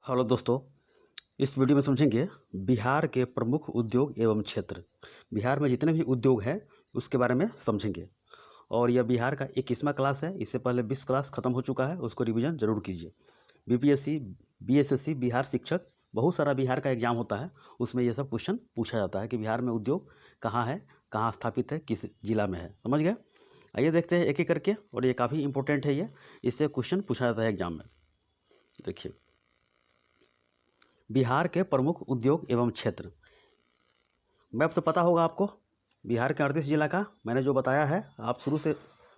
Hello दोस्तों, इस video में समझेंगे बिहार के प्रमुख उद्योग एवं क्षेत्र। बिहार में जितने भी उद्योग हैं उसके बारे में समझेंगे। और यह बिहार का 21वां क्लास है। इससे पहले 20 क्लास खत्म हो चुका है, उसको रिवीजन जरूर कीजिए। बीपीएससी, बीएसएससी, बिहार शिक्षक, बहुत सारा बिहार का एग्जाम होता है, उसमें यह सब क्वेश्चन पूछा जाता है कि बिहार में उद्योग कहाँ है, कहाँ स्थापित है, किस जिला में है। समझ गए? आइए देखते हैं एक एक करके। और ये काफ़ी इंपॉर्टेंट है, ये इससे क्वेश्चन पूछा जाता है एग्जाम में। देखिए, बिहार के प्रमुख उद्योग एवं क्षेत्र। मैप तो पता होगा आपको, बिहार के 38 जिला का मैंने जो बताया है, आप शुरू से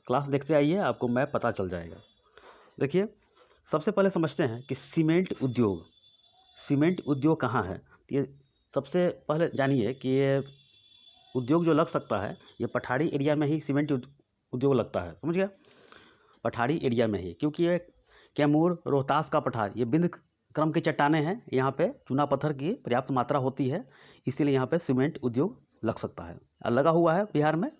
क्लास देखते आइए, आपको मैप पता चल जाएगा। देखिए, सबसे पहले समझते हैं कि सीमेंट उद्योग। सीमेंट उद्योग कहाँ है? ये सबसे पहले जानिए कि ये उद्योग जो लग सकता है, ये पठारी एरिया में ही सीमेंट उद्योग लगता है। समझ गया? पठारी एरिया में ही, क्योंकि ये कैमूर, रोहतास का पठार, ये बिंद क्रम की चट्टानें हैं, यहाँ पे चूना पत्थर की पर्याप्त मात्रा होती है, इसीलिए यहाँ पे सीमेंट उद्योग लग सकता है और लगा हुआ है बिहार में।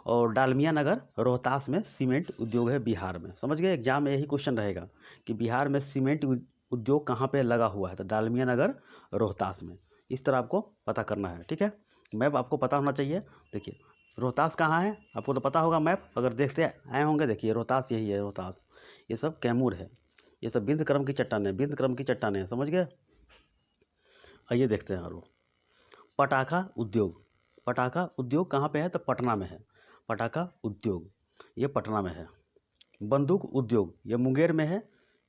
और डालमिया नगर, रोहतास में सीमेंट उद्योग है बिहार में। समझ गए? एग्जाम में यही क्वेश्चन रहेगा कि बिहार में सीमेंट उद्योग कहाँ पे लगा हुआ है, तो डालमिया नगर, रोहतास में। इस तरह आपको पता करना है, ठीक है? मैप आपको पता होना चाहिए। देखिए, रोहतास कहाँ है आपको तो पता होगा, मैप अगर देखते आए होंगे। देखिए, रोहतास यही है, रोहतास। ये सब कैमूर है, ये सब बिंद क्रम की चट्टानें, बिंद क्रम की चट्टानें। समझ गए? आइए देखते हैं। और पटाखा उद्योग। पटाखा उद्योग कहाँ पे है? तो पटना में है। पटाखा उद्योग ये पटना में है। बंदूक उद्योग ये मुंगेर में है।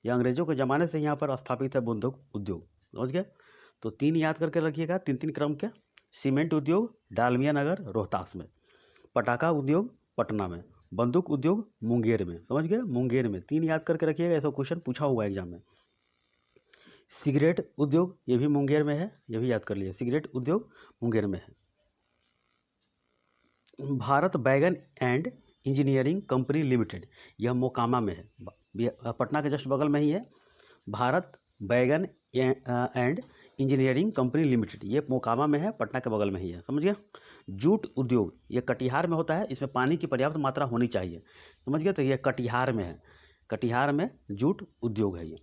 ये अंग्रेजों के ज़माने से यहाँ पर स्थापित है बंदूक उद्योग। समझ गए? तो 3 याद करके रखिएगा, 3-3 क्रम के। सीमेंट उद्योग डालमिया नगर, रोहतास में। पटाखा उद्योग पटना में। बंदूक उद्योग मुंगेर में। समझ गए? मुंगेर में। 3 याद करके रखिएगा, ऐसा क्वेश्चन पूछा हुआ है एग्जाम में। सिगरेट उद्योग ये भी मुंगेर में है, ये भी याद कर लिए, सिगरेट उद्योग मुंगेर में है। भारत बैगन एंड इंजीनियरिंग कंपनी लिमिटेड, यह मोकामा में है, पटना के जस्ट बगल में ही है। भारत बैगन एंड इंजीनियरिंग कंपनी लिमिटेड, ये मोकामा में है, पटना के बगल में ही है। समझ गया? जूट उद्योग ये कटिहार में होता है, इसमें पानी की पर्याप्त मात्रा होनी चाहिए। समझ गया? तो ये कटिहार में है, कटिहार में जूट उद्योग है ये।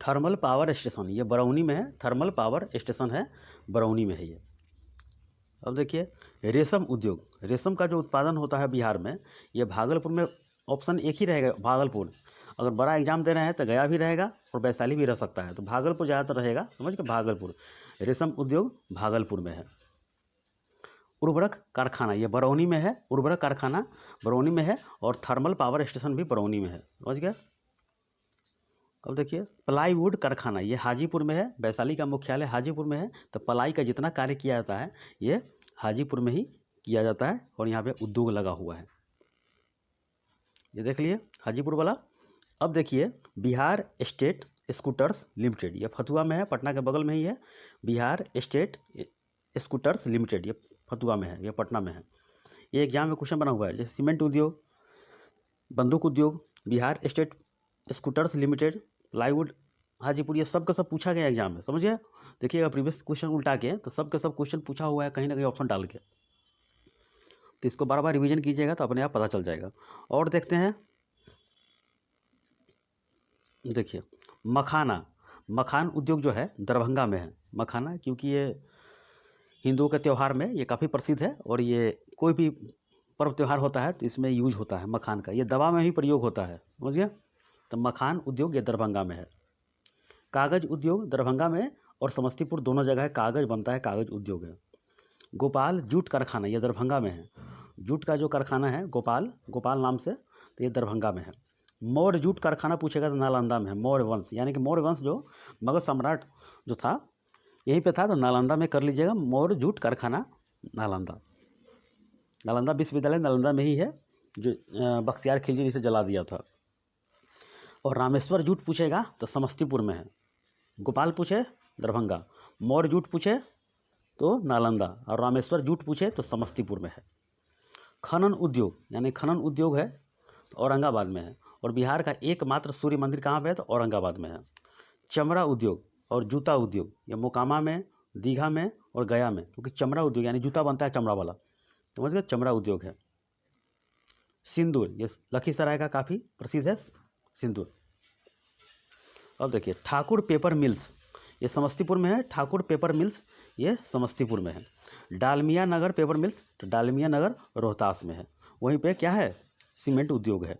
थर्मल पावर स्टेशन ये बरौनी में है, थर्मल पावर स्टेशन है, बरौनी में है ये। अब देखिए, रेशम उद्योग। रेशम का जो उत्पादन होता है बिहार में, ये भागलपुर में। ऑप्शन एक ही रहेगा, भागलपुर। अगर बड़ा एग्जाम दे रहे हैं तो गया भी रहेगा और वैशाली भी रह सकता है, तो भागलपुर ज़्यादातर रहेगा। समझ के? भागलपुर, रेशम उद्योग भागलपुर में है। उर्वरक कारखाना ये बरौनी में है, उर्वरक कारखाना बरौनी में है, और थर्मल पावर स्टेशन भी बरौनी में है। समझ गया? अब देखिए, प्लाईवुड कारखाना ये हाजीपुर में है, वैशाली का मुख्यालय हाजीपुर में है, तो प्लाई का जितना कार्य किया जाता है ये हाजीपुर में ही किया जाता है, और यहाँ पे उद्योग लगा हुआ है। ये देख लिए हाजीपुर वाला। अब देखिए, बिहार स्टेट स्कूटर्स लिमिटेड, ये फतुआ में है, पटना के बगल में ही है। बिहार स्टेट स्कूटर्स लिमिटेड ये फतुआ में है, ये पटना में है। ये एग्जाम में क्वेश्चन बना हुआ है, जैसे सीमेंट उद्योग, बंदूक उद्योग, Bihar state scooters limited, plywood Hajipur, ये सब का सब पूछा गया एग्जाम में। समझिए? देखिएगा प्रीवियस क्वेश्चन उल्टा के, तो सब के सब क्वेश्चन पूछा हुआ है कहीं ना कहीं ऑप्शन डाल के, तो इसको बार बार रिवीजन कीजिएगा तो अपने आप पता चल जाएगा। और देखते हैं, देखिए, मखाना। मखान उद्योग जो है दरभंगा में है, मखाना, क्योंकि ये हिंदुओं के त्यौहार में ये काफ़ी प्रसिद्ध है, और ये कोई भी पर्व त्यौहार होता है तो इसमें यूज होता है मखान का, ये दवा में भी प्रयोग होता है। समझ गया? तो मखान उद्योग ये दरभंगा में है। कागज़ उद्योग दरभंगा में और समस्तीपुर दोनों जगह कागज़ बनता है, कागज़ उद्योग है। गोपाल जूट कारखाना ये दरभंगा में है, जूट का जो कारखाना है गोपाल, गोपाल नाम से, तो ये दरभंगा में है। मौर्य जूट कारखाना पूछेगा तो नालंदा में है। मौर्य वंश, यानी कि मौर्य वंश जो मगध सम्राट जो था यहीं पे था, तो नालंदा में कर लीजिएगा। मौर्य जूट कारखाना नालंदा, नालंदा विश्वविद्यालय नालंदा में ही है, जो बख्तियार खिलजी ने इसे जला दिया था। और रामेश्वर जूट पूछेगा तो समस्तीपुर में है। गोपाल पूछे दरभंगा, मौर्य जूट पूछे तो नालंदा, और रामेश्वर जूट पूछे तो समस्तीपुर में है। खनन उद्योग, यानी खनन उद्योग है तो औरंगाबाद में है। और बिहार का एकमात्र सूर्य मंदिर कहाँ पे है? तो औरंगाबाद में है। चमड़ा उद्योग और जूता उद्योग ये मोकामा में, दीघा में और गया में, क्योंकि चमड़ा उद्योग यानी जूता बनता है चमड़ा वाला, समझ गए? चमड़ा उद्योग है। सिंदूर ये लखीसराय का काफ़ी प्रसिद्ध है, सिंदूर। अब देखिए ठाकुर पेपर मिल्स, ये समस्तीपुर में है। ठाकुर पेपर मिल्स ये समस्तीपुर में है। डालमिया नगर पेपर मिल्स, तो डालमिया नगर रोहतास में है। वहीं पे क्या है, सीमेंट उद्योग है।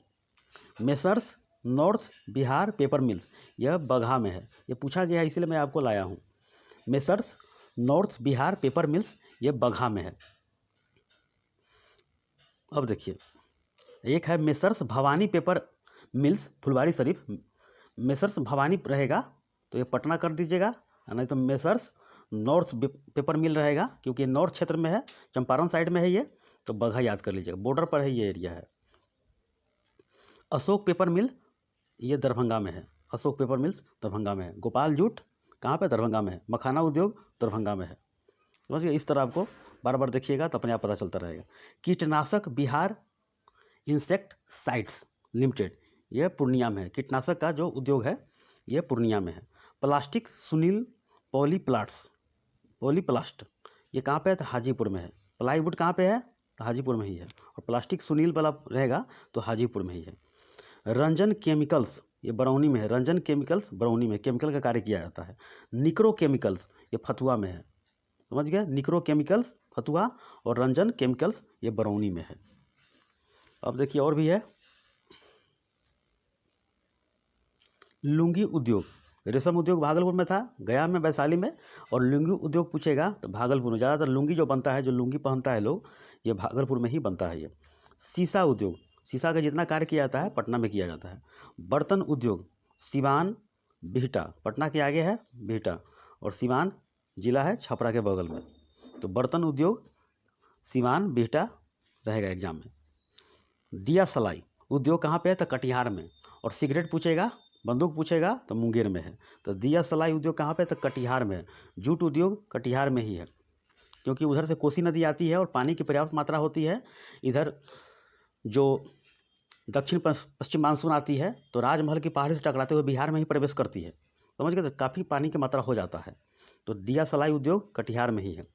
Messrs north Bihar paper mills, यह बगहा में है। ये पूछा गया है इसलिए मैं आपको लाया हूँ। Messrs north Bihar paper mills, ये बगहा में है। अब देखिए एक है messrs Bhavani paper mills Phulwari Sharif. Messrs Bhavani रहेगा तो ये पटना कर दीजिएगा, नहीं तो मेसर्स नॉर्थ पेपर मिल रहेगा, क्योंकि नॉर्थ क्षेत्र में है, चंपारण साइड में है ये, तो बगहा याद कर लीजिएगा, बॉर्डर पर है ये एरिया है। अशोक पेपर मिल ये दरभंगा में है। अशोक पेपर मिल्स दरभंगा में है। गोपाल जूट कहाँ पे, दरभंगा में है। मखाना उद्योग दरभंगा में है। समझ गए। इस तरह आपको बार बार देखिएगा तो अपने आप पता चलता रहेगा। कीटनाशक बिहार इंसेक्टसाइड्स लिमिटेड, यह पूर्णिया में है। कीटनाशक का जो उद्योग है ये पूर्णिया में है। प्लास्टिक सुनील पॉलीप्लास्ट, ये कहाँ पे है, तो हाजीपुर में है। प्लाईवुड कहाँ पे है, तो हाजीपुर में ही है। और प्लास्टिक सुनील वाला रहेगा तो हाजीपुर में ही है। रंजन केमिकल्स ये बरौनी में है। रंजन केमिकल्स बरौनी में केमिकल का कार्य किया जाता है। निक्रो केमिकल्स ये फतुआ में है। समझ गए। निक्रो केमिकल्स फतुआ और रंजन केमिकल्स ये बरौनी में है। अब देखिए और भी है। लुंगी उद्योग, रेशम उद्योग भागलपुर में था, गया में, वैशाली में। और लुंगी उद्योग पूछेगा तो भागलपुर में। ज़्यादातर लुंगी जो बनता है, जो लुंगी पहनता है लोग, ये भागलपुर में ही बनता है ये। शीशा उद्योग, शीशा का जितना कार्य किया जाता है पटना में किया जाता है। बर्तन उद्योग सिवान बिहटा, पटना के आगे है बिहटा, और सिवान जिला है छपरा के बगल में। तो बर्तन उद्योग सिवान बिहटा रहेगा एग्जाम में। दिया सलाई उद्योग कहाँ पे है, तो कटिहार में। और सिगरेट पूछेगा, बंदूक पूछेगा तो मुंगेर में है। तो दिया सलाई उद्योग कहाँ पे, तो कटिहार में है। जूट उद्योग कटिहार में ही है, क्योंकि उधर से कोसी नदी आती है और पानी की पर्याप्त मात्रा होती है। इधर जो दक्षिण पश्चिम मानसून आती है तो राजमहल की पहाड़ी से टकराते हुए बिहार में ही प्रवेश करती है। समझ गए। तो काफ़ी पानी की मात्रा हो जाता है। तो दिया सलाई उद्योग कटिहार में ही है।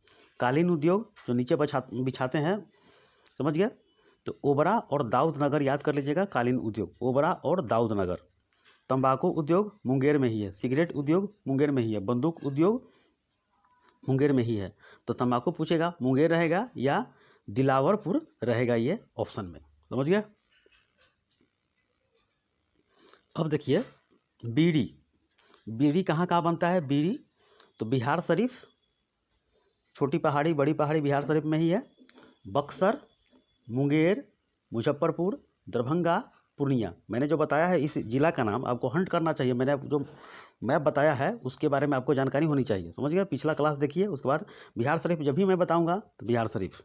कालीन उद्योग जो नीचे बिछाते हैं, समझ गए। तो ओबरा और दाऊद नगर याद कर लीजिएगा। कालीन उद्योग ओबरा और दाऊद नगर। तंबाकू उद्योग मुंगेर में ही है। सिगरेट उद्योग मुंगेर में ही है। बंदूक उद्योग मुंगेर में ही है। तो तंबाकू पूछेगा मुंगेर रहेगा या दिलावरपुर रहेगा ये ऑप्शन में। समझ गया। अब देखिए बीड़ी कहाँ कहाँ बनता है। बीड़ी तो बिहार शरीफ, छोटी पहाड़ी बड़ी पहाड़ी बिहार शरीफ में ही है। बक्सर, मुंगेर, मुजफ्फरपुर, दरभंगा, पूर्णिया। मैंने जो बताया है इस जिला का नाम आपको हंट करना चाहिए। मैंने जो मैप बताया है उसके बारे में आपको जानकारी होनी चाहिए। समझ गए। पिछला क्लास देखिए, उसके बाद बिहार शरीफ जब भी मैं बताऊंगा तो बिहार शरीफ।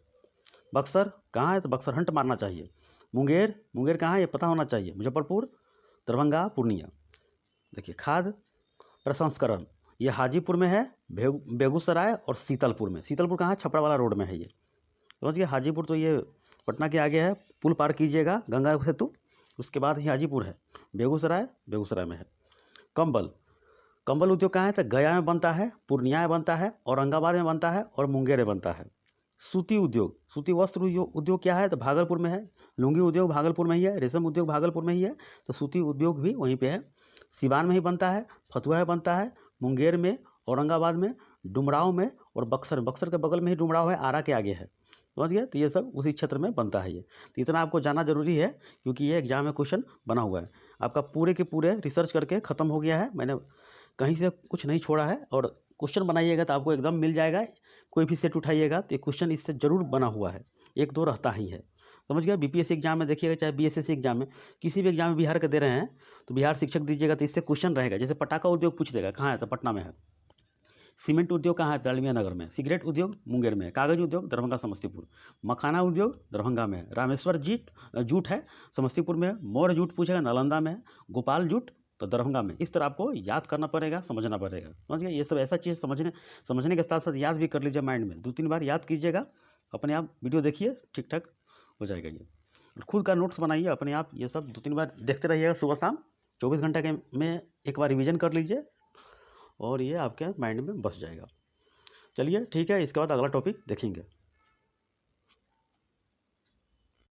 बक्सर कहाँ है, तो बक्सर हंट मारना चाहिए। मुंगेर कहाँ है ये पता होना चाहिए। मुजफ्फरपुर, दरभंगा, पूर्णिया। देखिए खाद प्रसंस्करण ये हाजीपुर में है, बेगूसराय और शीतलपुर में। शीतलपुर कहाँ है, छपरा वाला रोड में है ये। समझिए। हाजीपुर तो ये पटना के आगे है, पुल पार कीजिएगा गंगा सेतु, उसके बाद ही हाजीपुर है। बेगूसराय में है। कंबल उद्योग कहाँ है, तो गया में बनता है, पूर्णिया में बनता है, औरंगाबाद में बनता है और मुंगेर में बनता है। सूती वस्त्र उद्योग क्या है, तो भागलपुर में है। लुंगी उद्योग भागलपुर में ही है। रेशम उद्योग भागलपुर में ही है, तो सूती उद्योग भी वहीं पे है। सिवान में ही बनता है, फतुहा में बनता है, मुंगेर में, औरंगाबाद में, डुमराव में और बक्सर के बगल में ही डुमराव है, आरा के आगे है। समझ गए। तो ये सब उसी क्षेत्र में बनता है ये। तो इतना आपको जानना जरूरी है, क्योंकि ये एग्जाम में क्वेश्चन बना हुआ है। आपका पूरे के पूरे रिसर्च करके ख़त्म हो गया है, मैंने कहीं से कुछ नहीं छोड़ा है। और क्वेश्चन बनाइएगा तो आपको एकदम मिल जाएगा। कोई भी सेट उठाइएगा तो ये क्वेश्चन इससे ज़रूर बना हुआ है, एक दो रहता ही है। समझ गया। बीपीएससी एग्जाम में देखिएगा, चाहे बीएसएससी एग्जाम में, किसी भी एग्जाम में बिहार के दे रहे हैं तो बिहार शिक्षक दीजिएगा तो इससे क्वेश्चन रहेगा। जैसे पटाखा उद्योग पूछ देगा, कहाँ है, तो पटना में है। सीमेंट उद्योग कहाँ है, डालमिया नगर में। सिगरेट उद्योग मुंगेर में है। कागज उद्योग दरभंगा समस्तीपुर। मखाना उद्योग दरभंगा में है। रामेश्वर जूट है समस्तीपुर में है। मौर्य जूट पूछेगा नालंदा में है। गोपाल जूट तो दरभंगा में। इस तरह आपको याद करना पड़ेगा, समझना पड़ेगा। समझ गए। ये सब ऐसा चीज़ समझने के साथ साथ याद भी कर लीजिए माइंड में। 2-3 बार याद कीजिएगा, अपने आप वीडियो देखिए, ठीक ठाक हो जाएगा ये। खुद का नोट्स बनाइए अपने आप, ये सब 2-3 बार देखते रहिएगा। सुबह शाम 24 घंटे के में एक बार रिवीजन कर लीजिए और ये आपके माइंड में बस जाएगा। चलिए ठीक है, इसके बाद अगला टॉपिक देखेंगे।